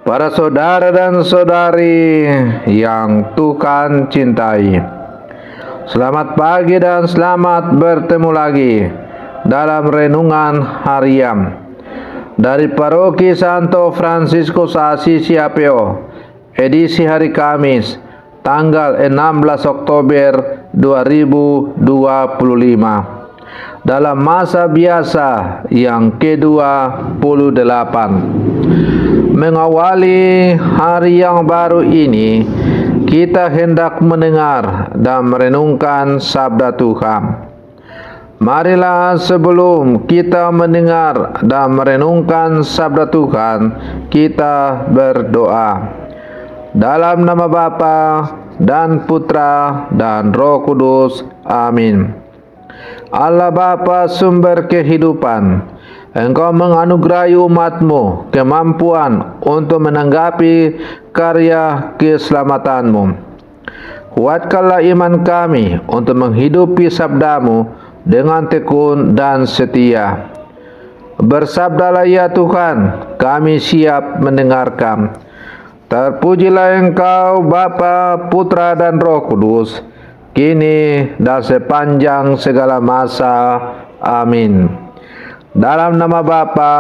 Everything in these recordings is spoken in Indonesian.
Para saudara dan saudari yang Tuhan cintai, selamat pagi dan selamat bertemu lagi dalam renungan harian dari Paroki Santo Fransiskus Assisi Apio, edisi hari Kamis, tanggal 16 Oktober 2025. Dalam masa biasa yang ke-28, mengawali hari yang baru ini, kita hendak mendengar dan merenungkan sabda Tuhan. Marilah sebelum kita mendengar dan merenungkan sabda Tuhan, kita berdoa. Dalam nama Bapa dan Putra dan Roh Kudus. Amin. Allah Bapa sumber kehidupan, Engkau menganugerahi umat-Mu kemampuan untuk menanggapi karya keselamatan-Mu. Kuatkanlah iman kami untuk menghidupi sabda-Mu dengan tekun dan setia. Bersabdalah ya Tuhan, kami siap mendengarkan. Terpujilah Engkau Bapa, Putra dan Roh Kudus, kini dan sepanjang segala masa. Amin. Dalam nama Bapa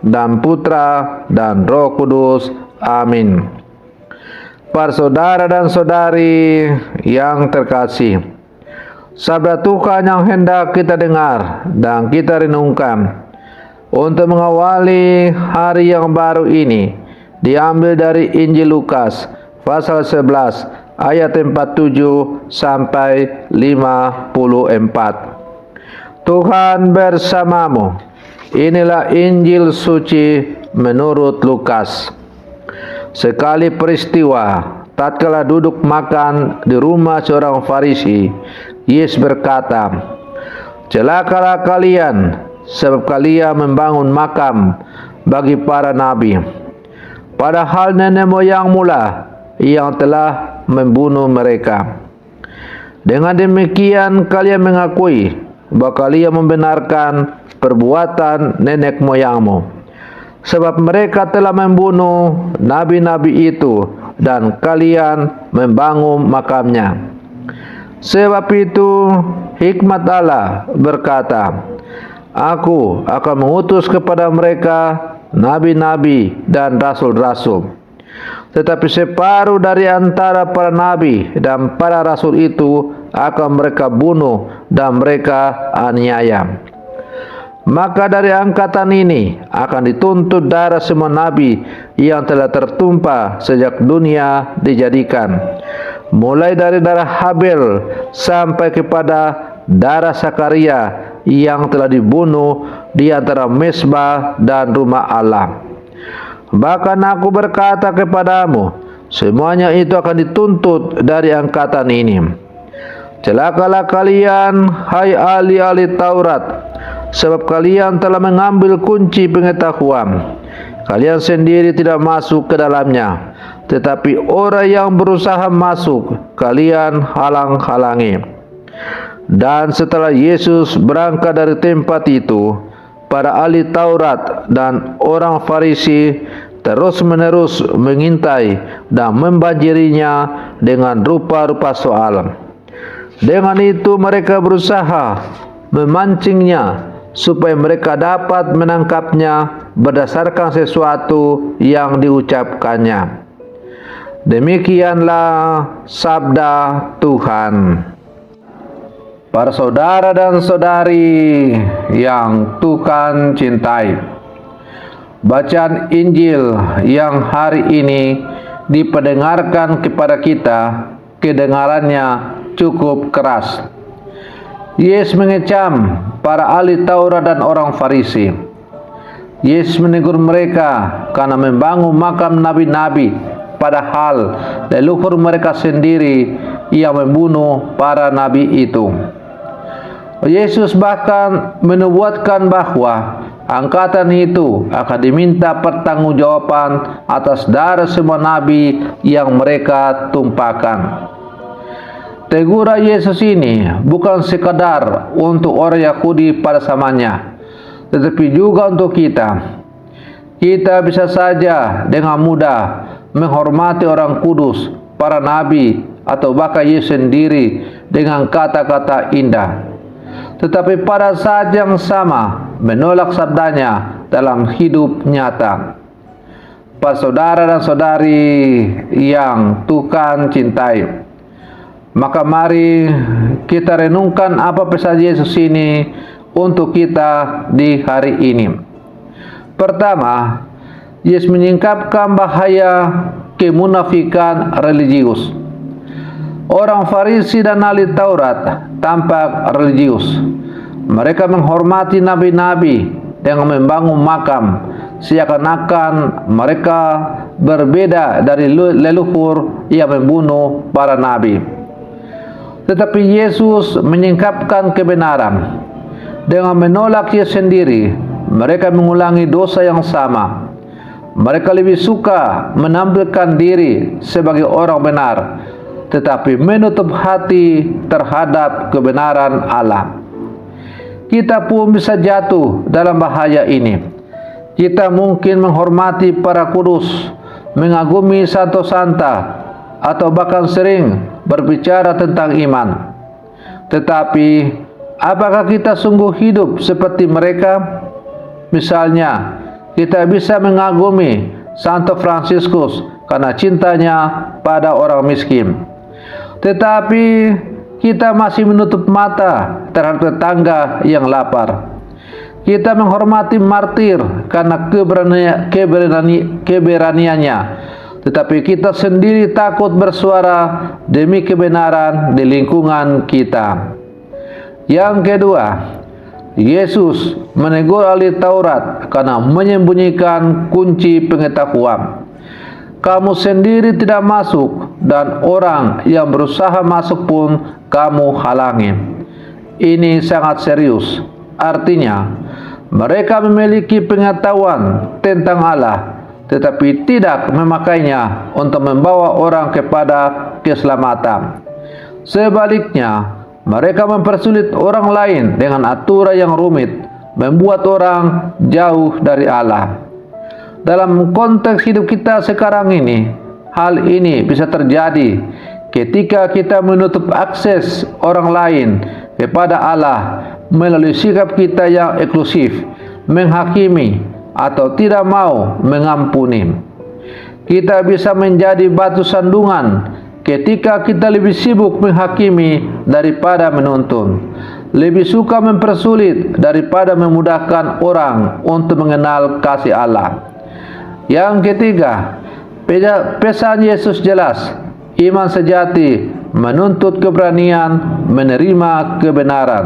dan Putra dan Roh Kudus. Amin. Para saudara dan saudari yang terkasih, sabda Tuhan yang hendak kita dengar dan kita renungkan untuk mengawali hari yang baru ini diambil dari Injil Lukas pasal 11 ayat 47 sampai 54. Tuhan bersamamu. Inilah Injil suci menurut Lukas. Sekali peristiwa, tatkala duduk makan di rumah seorang Farisi, Yesus berkata, "Celakalah kalian, sebab kalian membangun makam bagi para nabi. Padahal nenek moyang mula yang telah membunuh mereka. Dengan demikian kalian mengakui bahwa kalian membenarkan perbuatan nenek moyangmu, sebab mereka telah membunuh nabi-nabi itu dan kalian membangun makamnya. Sebab itu hikmat Allah berkata, Aku akan mengutus kepada mereka nabi-nabi dan rasul-rasul. Tetapi separuh dari antara para nabi dan para rasul itu akan mereka bunuh dan mereka aniaya. Maka dari angkatan ini akan dituntut darah semua nabi yang telah tertumpah sejak dunia dijadikan, mulai dari darah Habel sampai kepada darah Sakaria yang telah dibunuh di antara mezbah dan rumah Allah. Bahkan aku berkata kepadamu, semuanya itu akan dituntut dari angkatan ini. Celakalah kalian, hai ahli-ahli Taurat, sebab kalian telah mengambil kunci pengetahuan. Kalian sendiri tidak masuk ke dalamnya, tetapi orang yang berusaha masuk, kalian halang-halangi." Dan setelah Yesus berangkat dari tempat itu, para ahli Taurat dan orang Farisi terus-menerus mengintai dan membanjirinya dengan rupa-rupa soal. Dengan itu mereka berusaha memancingnya supaya mereka dapat menangkapnya berdasarkan sesuatu yang diucapkannya. Demikianlah sabda Tuhan. Para saudara dan saudari yang Tuhan cintai, bacaan Injil yang hari ini diperdengarkan kepada kita, kedengarannya cukup keras. Yesus mengecam para ahli Taurat dan orang Farisi. Yesus menegur mereka karena membangun makam nabi-nabi, padahal leluhur mereka sendiri yang membunuh para nabi itu. Yesus bahkan menubuatkan bahwa angkatan itu akan diminta pertanggungjawaban atas darah semua nabi yang mereka tumpahkan. Teguran Yesus ini bukan sekadar untuk orang Yahudi pada zamannya, tetapi juga untuk kita. kita bisa saja dengan mudah menghormati orang kudus, para nabi, atau bahkan Yesus sendiri dengan kata-kata indah. Tetapi pada saat yang sama menolak sabdanya dalam hidup nyata. Para saudara dan saudari yang Tuhan cintai, maka mari kita renungkan apa pesan Yesus ini untuk kita di hari ini. Pertama, Yesus menyingkapkan bahaya kemunafikan religius. Orang Farisi dan ahli Taurat tampak religius. Mereka menghormati nabi-nabi dengan membangun makam, seakan-akan mereka berbeda dari leluhur yang membunuh para nabi. Tetapi Yesus menyingkapkan kebenaran. Dengan menolak Yesus sendiri, mereka mengulangi dosa yang sama. Mereka lebih suka menampilkan diri sebagai orang benar, tetapi menutup hati terhadap kebenaran Allah. Kita pun bisa jatuh dalam bahaya ini. Kita mungkin menghormati para kudus, mengagumi santo-santa, atau bahkan sering berbicara tentang iman. Tetapi, apakah kita sungguh hidup seperti mereka? Misalnya, kita bisa mengagumi Santo Fransiskus karena cintanya pada orang miskin. Tetapi kita masih menutup mata terhadap tetangga yang lapar. Kita menghormati martir karena keberaniannya, tetapi kita sendiri takut bersuara demi kebenaran di lingkungan kita. Yang kedua, Yesus menegur ahli Taurat karena menyembunyikan kunci pengetahuan. Kamu sendiri tidak masuk, dan orang yang berusaha masuk pun kamu halangi. Ini sangat serius. Artinya, mereka memiliki pengetahuan tentang Allah, tetapi tidak memakainya untuk membawa orang kepada keselamatan. Sebaliknya, mereka mempersulit orang lain dengan aturan yang rumit, membuat orang jauh dari Allah. Dalam konteks hidup kita sekarang ini, hal ini bisa terjadi ketika kita menutup akses orang lain kepada Allah melalui sikap kita yang eksklusif, menghakimi, atau tidak mau mengampuni. Kita bisa menjadi batu sandungan ketika kita lebih sibuk menghakimi daripada menuntun, lebih suka mempersulit daripada memudahkan orang untuk mengenal kasih Allah. Yang ketiga, pesan Yesus jelas. Iman sejati menuntut keberanian menerima kebenaran.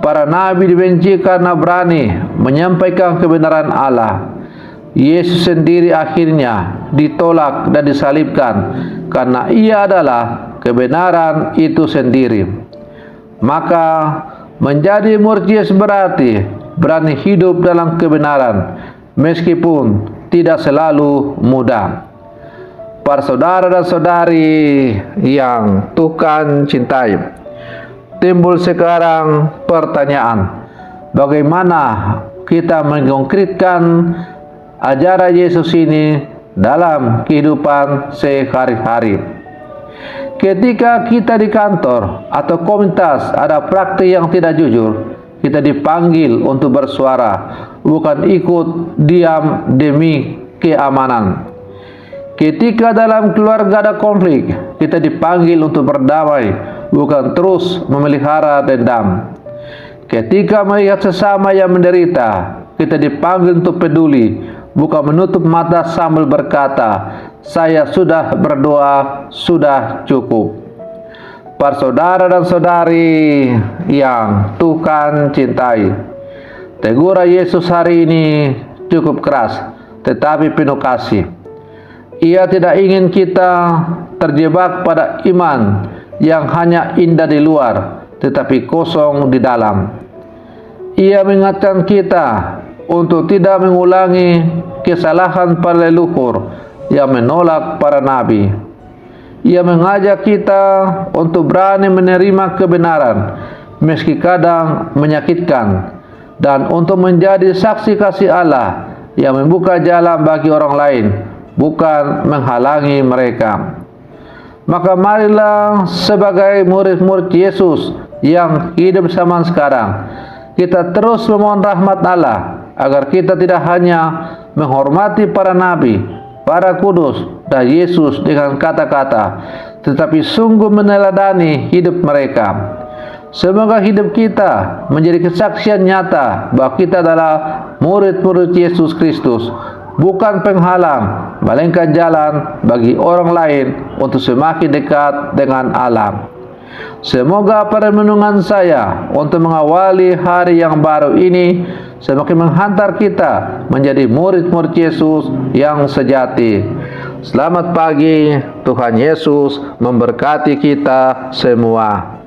Para nabi dibenci karena berani menyampaikan kebenaran Allah. Yesus sendiri akhirnya ditolak dan disalibkan karena ia adalah kebenaran itu sendiri. Maka menjadi murid Yesus berarti berani hidup dalam kebenaran, meskipun tidak selalu mudah. Para saudara dan saudari yang Tuhan cintai, timbul sekarang pertanyaan, bagaimana kita mengkonkretkan ajaran Yesus ini dalam kehidupan sehari-hari? Ketika kita di kantor atau komunitas ada praktik yang tidak jujur, kita dipanggil untuk bersuara, bukan ikut diam demi keamanan. Ketika dalam keluarga ada konflik, kita dipanggil untuk berdamai, bukan terus memelihara dendam. Ketika melihat sesama yang menderita, kita dipanggil untuk peduli, bukan menutup mata sambil berkata, "Saya sudah berdoa, sudah cukup." Para saudara dan saudari yang Tuhan cintai, teguran Yesus hari ini cukup keras, tetapi penuh kasih. Ia tidak ingin kita terjebak pada iman yang hanya indah di luar, tetapi kosong di dalam. Ia mengingatkan kita untuk tidak mengulangi kesalahan para leluhur yang menolak para nabi. Ia mengajak kita untuk berani menerima kebenaran, meski kadang menyakitkan, dan untuk menjadi saksi kasih Allah yang membuka jalan bagi orang lain, bukan menghalangi mereka. Maka marilah sebagai murid-murid Yesus yang hidup zaman sekarang, kita terus memohon rahmat Allah agar kita tidak hanya menghormati para nabi, para kudus, dan Yesus dengan kata-kata, tetapi sungguh meneladani hidup mereka. Semoga hidup kita menjadi kesaksian nyata bahwa kita adalah murid-murid Yesus Kristus, bukan penghalang, melainkan jalan bagi orang lain untuk semakin dekat dengan Allah. Semoga perenungan saya untuk mengawali hari yang baru ini semakin menghantar kita menjadi murid-murid Yesus yang sejati. Selamat pagi, Tuhan Yesus memberkati kita semua.